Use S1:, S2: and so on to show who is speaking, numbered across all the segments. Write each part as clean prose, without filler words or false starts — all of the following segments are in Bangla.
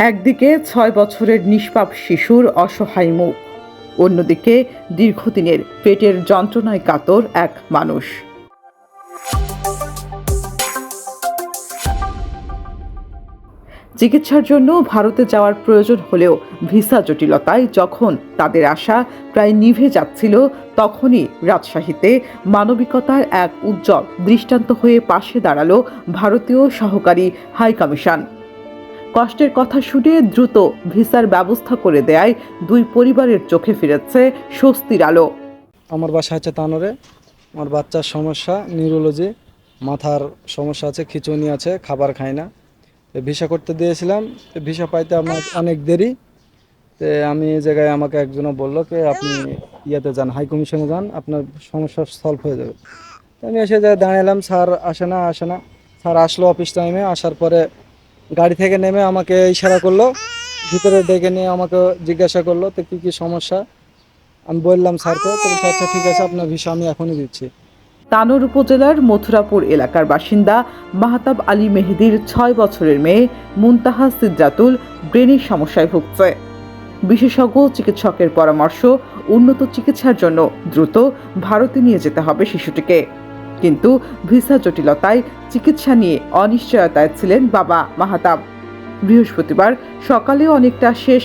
S1: একদিকে ৬ বছরের নিষ্পাপ শিশুর অসহায় মুখ, অন্যদিকে দীর্ঘদিনের পেটের যন্ত্রণায় কাতর এক মানুষ। চিকিৎসার জন্য ভারতে যাওয়ার প্রয়োজন হলেও ভিসা জটিলতায় যখন তাদের আশা প্রায় নিভে যাচ্ছিল, তখনই রাজশাহীতে মানবিকতার এক উজ্জ্বল দৃষ্টান্ত হয়ে পাশে দাঁড়ালো ভারতীয় সহকারী হাইকমিশন। কষ্টের কথা শুনে দ্রুত ভিসার ব্যবস্থা করে দেয় দুই পরিবারের চোখে ফিরেছে স্বস্তির আলো।
S2: আমার বাসা হচ্ছে তানোরে। আমার বাচ্চার সমস্যা নিউরোলজি, মাথার সমস্যা আছে, খিঁচুনি আছে, খাবার খায় না। ভিসা করতে দিয়েছিলাম, ভিসা পাইতে আমার অনেক দেরি। আমি এই জায়গায় আমাকে একজনও বললো কি আপনি ইয়াতে যান, হাই কমিশনে যান, আপনার সমস্যা সলভ হয়ে যাবে। আমি এসে দাঁড়ালাম, স্যার আসে না। স্যার আসলো অফিস টাইমে। আসার পরে গাড়ি থেকে নেমে আমাকে ইশারা করলো, ভিতরে ডেকে নিয়ে আমাকে জিজ্ঞাসা করলো তো কী সমস্যা। আমি বললাম স্যারকে, তো আচ্ছা ঠিক আছে, আপনার ভিসা আমি এখনই দিচ্ছি।
S1: তানোর উপজেলার মথুরাপুর এলাকার বাসিন্দা মাহতাব আলী মেহেদির ৬ বছরের মেয়ে মুনতাহা সিদ্রাতুল ব্রেনের সমস্যায় ভুগছে। বিশেষজ্ঞ চিকিৎসকের পরামর্শ, উন্নত চিকিৎসার জন্য দ্রুত ভারতে নিয়ে যেতে হবে শিশুটিকে। কিন্তু ভিসা জটিলতায় চিকিৎসা নিয়ে অনিশ্চয়তায় ছিলেন বাবা মাহতাব। বৃহস্পতিবার সকালে অনেকটা শেষ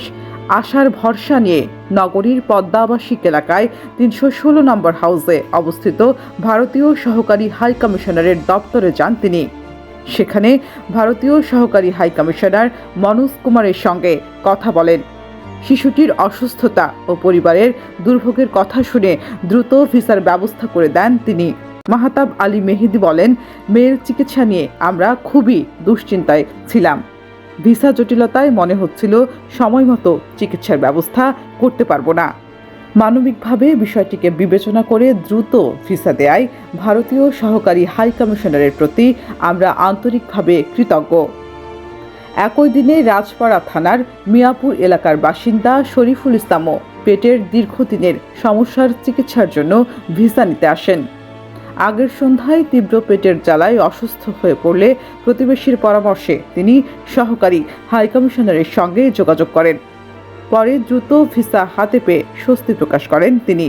S1: আশার ভরসা নিয়ে নগরীর পদ্মা আবাসিক এলাকায় ৩১৬ নম্বর হাউসে অবস্থিত ভারতীয় সহকারী হাই কমিশনারের দপ্তরে যান তিনি। সেখানে ভারতীয় সহকারী হাই কমিশনার মনোজ কুমারের সঙ্গে কথা বলেন। শিশুটির অসুস্থতা ও পরিবারের দুর্ভোগের কথা শুনে দ্রুত ভিসার ব্যবস্থা করে দেন তিনি। মাহতাব আলী মেহেদি বলেন, মেয়ের চিকিৎসা নিয়ে আমরা খুবই দুশ্চিন্তায় ছিলাম। ভিসা জটিলতায় মনে হচ্ছিল সময় মতো চিকিৎসার ব্যবস্থা করতে পারবো না। মানবিকভাবে বিষয়টিকে বিবেচনা করে দ্রুত ভিসা দেয়ায় ভারতীয় সহকারী হাই কমিশনারের প্রতি আমরা আন্তরিকভাবে কৃতজ্ঞ। একই দিনে রাজপাড়া থানার মিয়াপুর এলাকার বাসিন্দা শরীফুল ইসলামও পেটের দীর্ঘদিনের সমস্যার চিকিৎসার জন্য ভিসা নিতে আসেন। আগের সন্ধ্যায় তীব্র পেটের জ্বালায় অসুস্থ হয়ে পড়লে প্রতিবেশীর পরামর্শে তিনি সহকারী হাইকমিশনারের সঙ্গে যোগাযোগ করেন। পরে দ্রুত ভিসা হাতে পেয়ে স্বস্তি প্রকাশ করেন তিনি।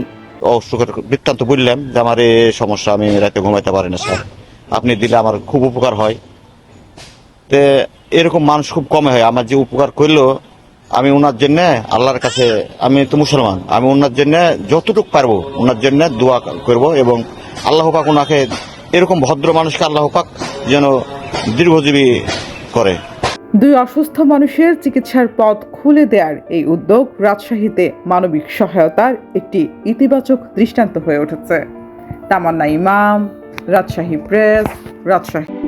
S3: অসুখের বৃত্তান্ত বললাম যে আমার এই সমস্যা, আমি রাতে ঘুমাইতে পারি না স্যার, আপনি দিলে আমার খুব উপকার হয়। তে এরকম মানুষ খুব কমে হয়। আমার যে উপকার করলো, আমি ওনার জন্য আল্লাহর কাছে, আমি তো মুসলমান, আমি ওনার জন্য যতটুকু পারবো ওনার জন্য দোয়া করব এবং আল্লাহ পাক ওনাকে, এরকম ভদ্র মানুষকে আল্লাহ পাক যেন দীর্ঘজীবী করে।
S1: দুই অসুস্থ মানুষের চিকিৎসার পথ খুলে দেওয়ার এই উদ্যোগ রাজশাহীতে মানবিক সহায়তার একটি ইতিবাচক দৃষ্টান্ত হয়ে উঠেছে। তামান্না ইমাম, রাজশাহী প্রেস, রাজশাহী।